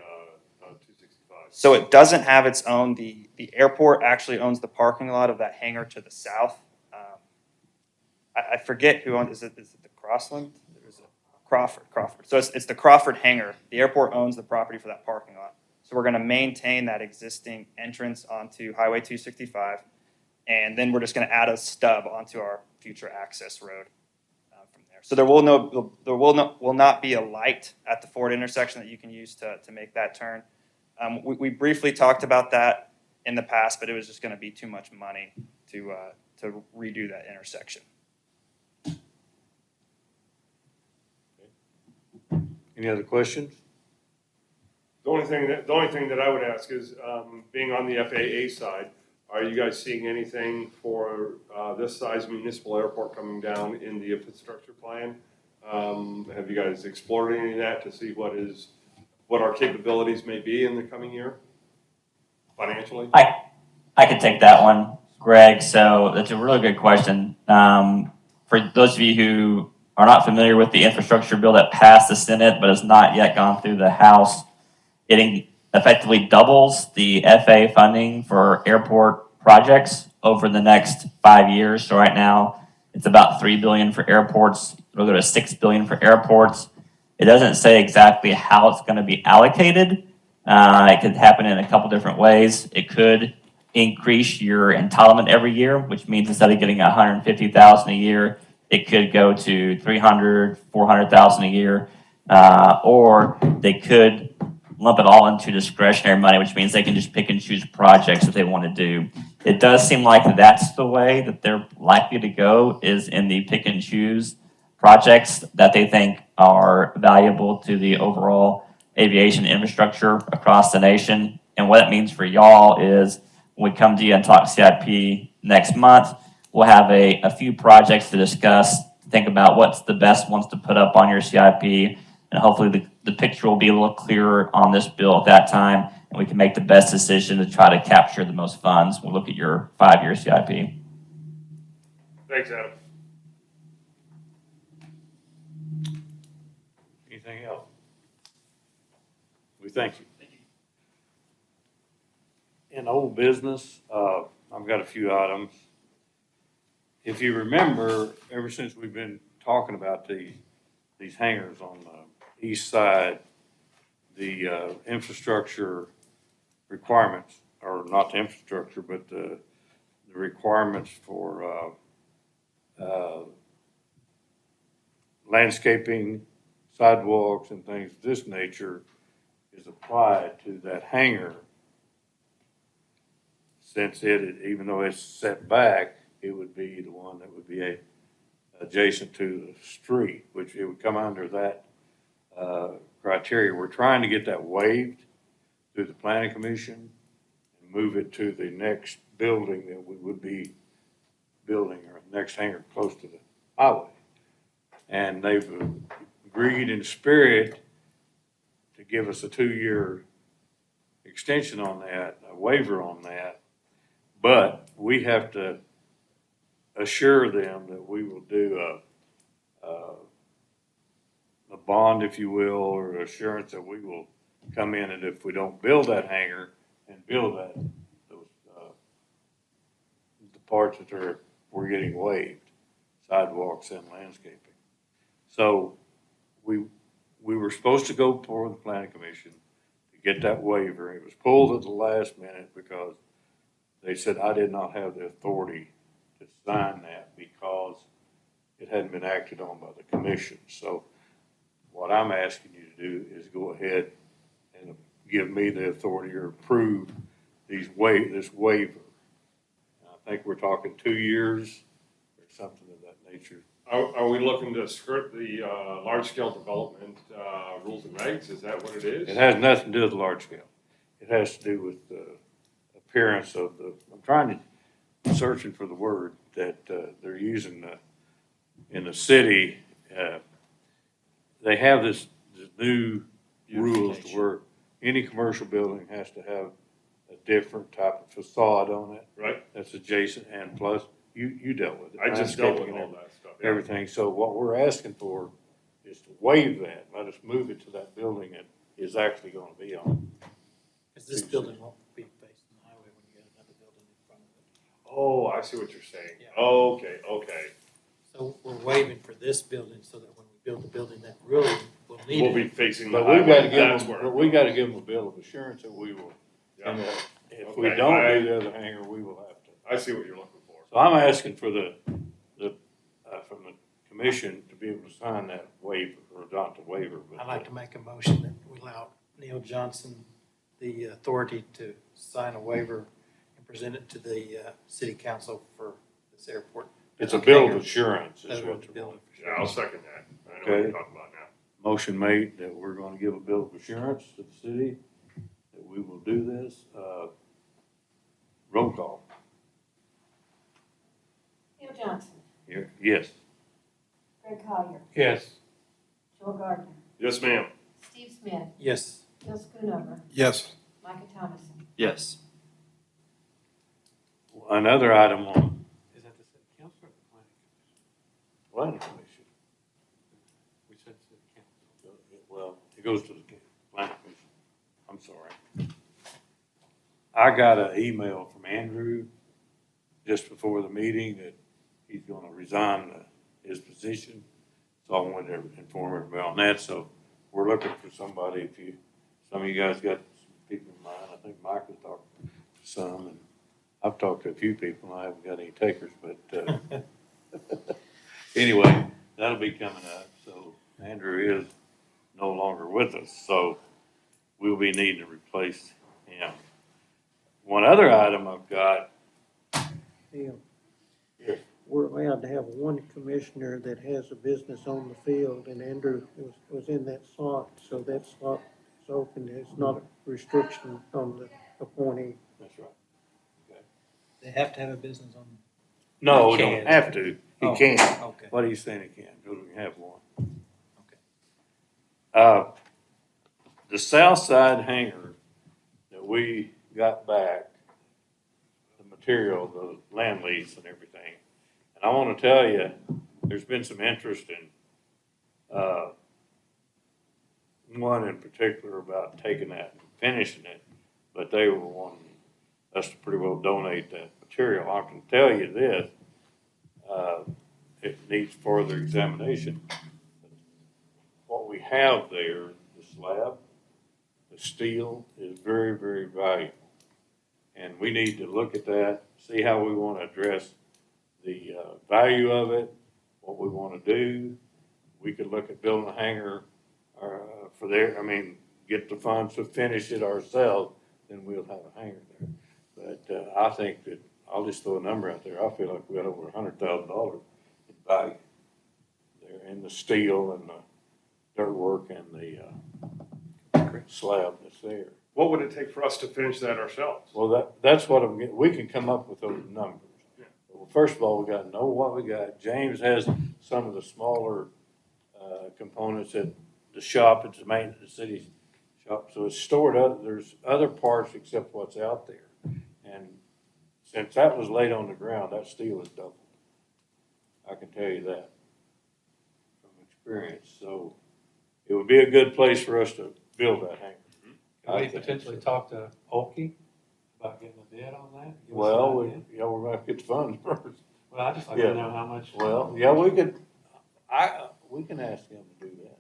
265? So it doesn't have its own. The airport actually owns the parking lot of that hangar to the south. I forget who owns. Is it the Crossland? Crawford. So it's the Crawford hangar. The airport owns the property for that parking lot. So we're going to maintain that existing entrance onto Highway 265, and then we're just going to add a stub onto our future access road from there. So there will not be a light at the Ford intersection that you can use to make that turn. We briefly talked about that in the past, but it was just going to be too much money to redo that intersection. Any other questions? The only thing that I would ask is, being on the FAA side, are you guys seeing anything for this size municipal airport coming down in the infrastructure plan? Have you guys explored any of that to see what our capabilities may be in the coming year financially? I could take that one, Greg. So that's a really good question. For those of you who are not familiar with the infrastructure bill that passed the Senate but has not yet gone through the House, it effectively doubles the FA funding for airport projects over the next 5 years. So right now, it's about $3 billion for airports. It'll go to $6 billion for airports. It doesn't say exactly how it's going to be allocated. It could happen in a couple different ways. It could increase your entitlement every year, which means instead of getting $150,000 a year, it could go to $300,000, $400,000 a year, or they could lump it all into discretionary money, which means they can just pick and choose projects that they want to do. It does seem like that's the way that they're likely to go, is in the pick and choose projects that they think are valuable to the overall aviation infrastructure across the nation. And what it means for y'all is when we come to you and talk CIP next month, we'll have a few projects to discuss, to think about what's the best ones to put up on your CIP, and hopefully the picture will be a little clearer on this bill at that time, and we can make the best decision to try to capture the most funds. We'll look at your 5-year CIP. Thanks, Adam. Anything else? We thank you. In old business, I've got a few items. If you remember, ever since we've been talking about these hangars on the east side, the infrastructure requirements, or not the infrastructure, but the requirements for landscaping, sidewalks, and things of this nature is applied to that hangar. Since even though it's set back, it would be the one that would be adjacent to the street, which it would come under that criteria. We're trying to get that waived through the planning commission and move it to the next building that we would be building, or next hangar close to the highway. And they've agreed in spirit to give us a 2-year extension on that, a waiver on that. But we have to assure them that we will do a bond, if you will, or assurance that we will come in, and if we don't build that hangar and build those the parts that we're getting waived, sidewalks and landscaping. So we were supposed to go before the planning commission to get that waiver. It was pulled at the last minute because they said I did not have the authority to sign that because it hadn't been acted on by the commission. So what I'm asking you to do is go ahead and give me the authority or approve this waiver. I think we're talking 2 years or something of that nature. Are we looking to skirt the large-scale development rules and regs? Is that what it is? It has nothing to do with large scale. It has to do with the appearance of I'm searching for the word that they're using in the city. They have this new rules to where any commercial building has to have a different type of facade on it. Right. That's adjacent, and plus, you dealt with it. I just dealt with landscaping all and that stuff. Yeah. everything. So what we're asking for is to waive that, let us move it to that building that is actually gonna be on. Because this building won't be facing the highway when you got another building in front of it. Oh, I see what you're saying. Yeah. Okay. So we're waiving for this building so that when we build the building that really will need We'll it. be facing the But we've gotta highway. give That's them, where. we gotta give them a bill of assurance that we will. Yeah. And if we Okay, don't do the other hangar, we will have to. I see what you're looking for. So I'm asking for from the commission to be able to sign that waiver, or not the waiver, but. I'd like to make a motion that we allow Neil Johnson the authority to sign a waiver and present it to the city council for this airport. It's a bill of assurance, is That's what what the you bill want. of Yeah, I'll second that. I know what Okay. you're talking about now. Motion made that we're gonna give a bill of assurance to the city, that we will do this. Roll call. Neil Johnson, Yes. Greg Collier, Yes. Joe Gardner, Yes, ma'am. Steve Smith, Yes. Bill Schoonover, Yes. Micah Thomason. Yes. Another item on Is that the city council or the planning commission? planning commission. We said city council. Well, it goes to the planning commission. I'm sorry. I got an email from Andrew just before the meeting that he's gonna resign his position. So I wanted to inform everybody on that. So we're looking for somebody, if you, some of you guys got some people in mind. I think Mike has talked to some, and I've talked to a few people, and I haven't got any takers, but, anyway, that'll be coming up. So Andrew is no longer with us, so we'll be needing to replace him. One other item I've got. Yeah. Yes. We're allowed to have one commissioner that has a business on the field, and Andrew was in that slot, so that slot is open. It's not a restriction on the appointee. That's right. They have to have a business on. No, He he don't can. have to. He Oh, can. okay. But he's saying he can, because we can have one. Okay. The south side hangar that we got back, the material, the land lease and everything. And I want to tell you, there's been some interest in, one in particular about taking that and finishing it, but they were wanting us to pretty well donate that material. I can tell you this, it needs further examination. What we have there, the slab, the steel is very, very valuable. And we need to look at that, see how we want to address the value of it, what we want to do. We could look at building a hangar for there, get the funds to finish it ourselves, then we'll have a hangar there. But I think that, I'll just throw a number out there, I feel like we got over $100,000 in value there in the steel and the dirt work and the slab that's there. What would it take for us to finish that ourselves? Well, that's what I'm getting, we can come up with those numbers. Yeah. Well, first of all, we gotta know what we got. James has some of the smaller, components at the shop, it's the maintenance, the city's shop, so it's stored up, there's other parts except what's out there. And since that was laid on the ground, that steel is doubled. I can tell you that from experience, so it would be a good place for us to build that hangar. Can we potentially talk to Olkey about getting a bid on that? Give us an Well, idea? we're gonna get the funds first. Well, I just like Yeah. to know how much. Well, yeah, we can ask him to do that.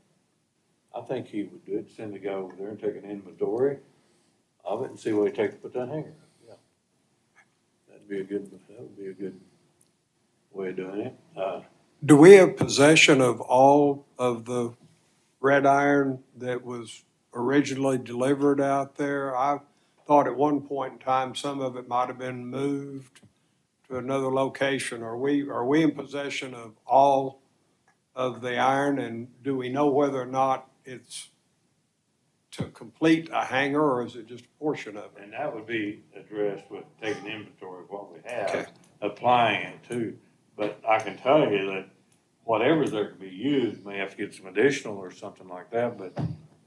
I think he would do it, send the guy over there and take an inventory of it and see what he takes to put that hangar. Yeah. That would be a good way of doing it. Do we have possession of all of the red iron that was originally delivered out there? I thought at one point in time, some of it might have been moved to another location. Are we in possession of all of the iron, and do we know whether or not it's to complete a hangar, or is it just a portion of it? And that would be addressed with taking inventory of what we have, Okay. applying it to. But I can tell you that whatever's there can be used, may have to get some additional or something like that, but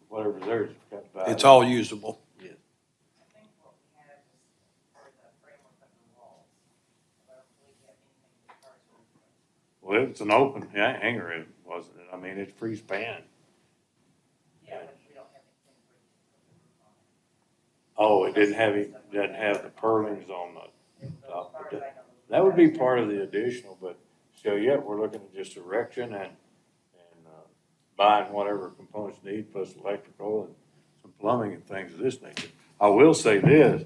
whatever's there has got value. It's all usable. Yes. I think what we have is for the framework of the walls. I don't believe we have anything as far as. Well, it's an open hangar, it wasn't it? I mean, it's free span. Yeah, but we don't have anything for you to put the roof on. Oh, it doesn't have the purlings on the As top. far as I know. That would be part of the additional, but so yeah, we're looking at just erection and buying whatever components need, plus electrical and some plumbing and things of this nature. I will say this,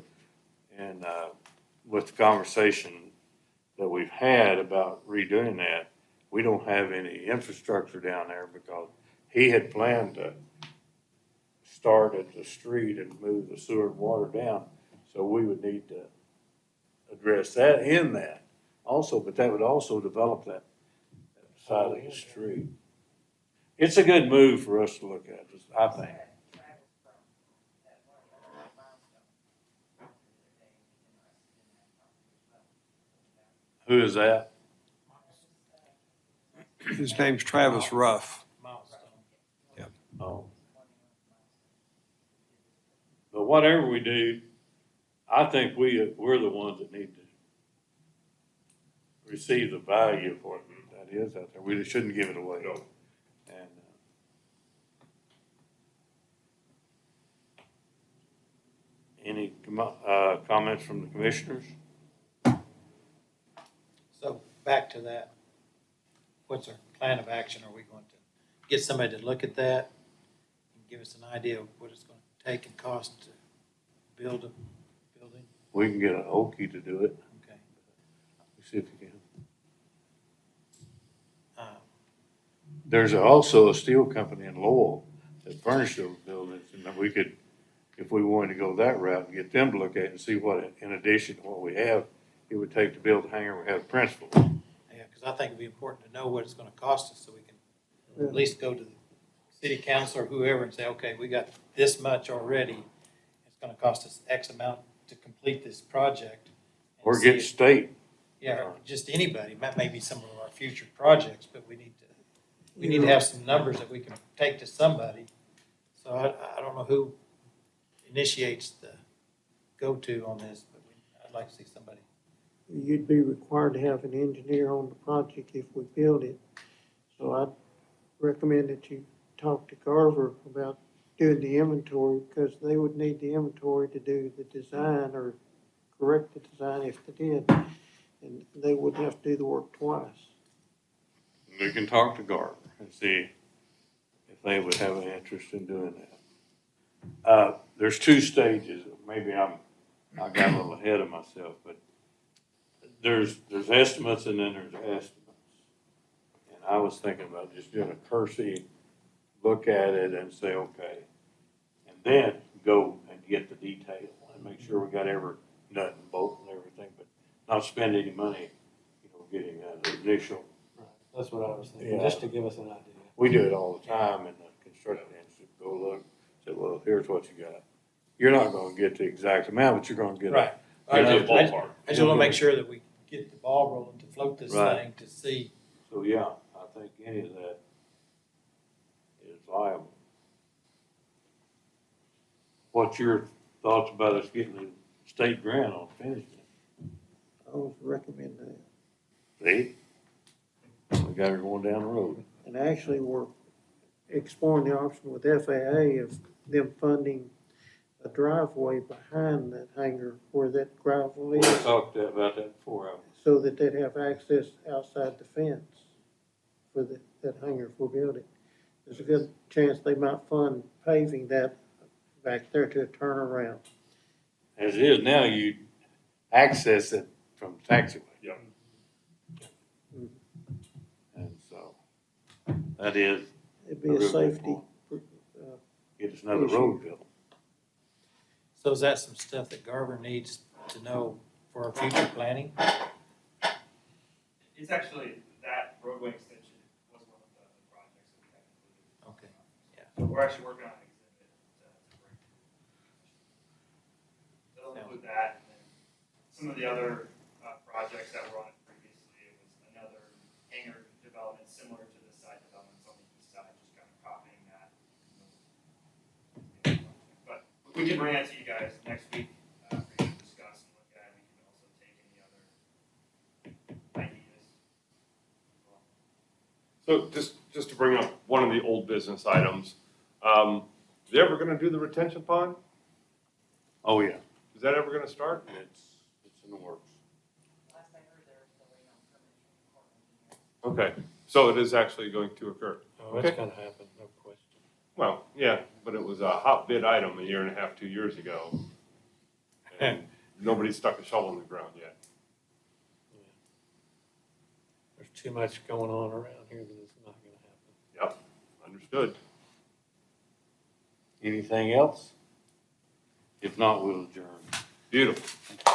and with the conversation that we've had about redoing that, we don't have any infrastructure down there because he had planned to start at the street and move the sewer and water down. So we would need to address that in that also, but that would also develop that side of the street. It's a good move for us to look at, I think. Who is that? His name's Travis Ruff. Milestone. whatever we do, I think we're the ones that need to receive the value of what that is out there. We shouldn't give it away. No. And, any comments from the commissioners? So back to that, what's our plan of action? Are we going to get somebody to look at that and give us an idea of what it's going to take and cost to build a building? We can get an Okie to do it. Okay. See if you can. Uh, Also a steel company in Lowell that furnished those buildings, and that we could, if we wanted to go that route, get them to look at it and see what, in addition to what we have, it would take to build the hangar we have principal. Yeah, because I think it'd be important to know what it's going to cost us so we can at least go to the city council or whoever and say, okay, we got this much already. It's going to cost us X amount to complete this project. And Or see get if- state. Yeah, or just anybody, maybe some of our future projects, but we need to have some numbers that we can take to somebody. So I don't know who initiates the go-to on this, but I'd like to see somebody. You'd be required to have an engineer on the project if we build it. So I'd recommend that you talk to Garver about doing the inventory, because they would need the inventory to do the design or correct the design if they did. And they wouldn't have to do the work twice. We can talk to Garver and see if they would have an interest in doing that. There's two stages. Maybe I got a little ahead of myself, but there's estimates and then there's estimates. And I was thinking about just doing a cursory look at it and say, okay, and then go and get the detail and make sure we got every nut and bolt and everything, but not spend any money, getting an initial. Right, that's what I was thinking, Yeah. just to give us an idea. We do it all the time in the construction industry. Go look, say, well, here's what you got. You're not gonna get the exact amount, but you're gonna get. Right. I I just- just want to make sure that we get the ball rolling to float this Right. thing to see. So, yeah, I think any of that is viable. What's your thoughts about us getting the state grant on finishing it? I would recommend that. See? We got her going down the road. And actually, we're exploring the option with FAA of them funding a driveway behind that hangar where that gravel We is, talked about that before, haven't so that they'd have access outside the fence for that hangar for building. There's a good chance they might fund paving that back there to a turnaround. we? As it is now, you access it from the taxiway. Yeah. And so, that is, It'd be a safety, get us another road built. So is that some stuff that Garver needs to know for our future planning? It's actually, that roadway extension was one of the projects that we had included. Okay, yeah. So we're actually working on an exhibit to bring. It'll include that, and then some of the other projects that were on it previously. It was another hangar development similar to the side developments on the east side, just kind of copying that. But we can bring that to you guys next week for you to discuss and look at. We can also take any other ideas. So just to bring up one of the old business items, they ever gonna do the retention pond? Oh, yeah, Is that ever gonna start? it's in the works. Last I heard, they were still waiting on permission from the Okay, so it is actually going to occur. Oh, it's gonna happen, no question. Well, yeah, but it was a hot bid item a year and a half, 2 years ago. And nobody stuck a shovel in the ground yet. There's too much going on around here that it's not gonna happen. Yep, understood. Anything else? If not, we'll adjourn. Beautiful.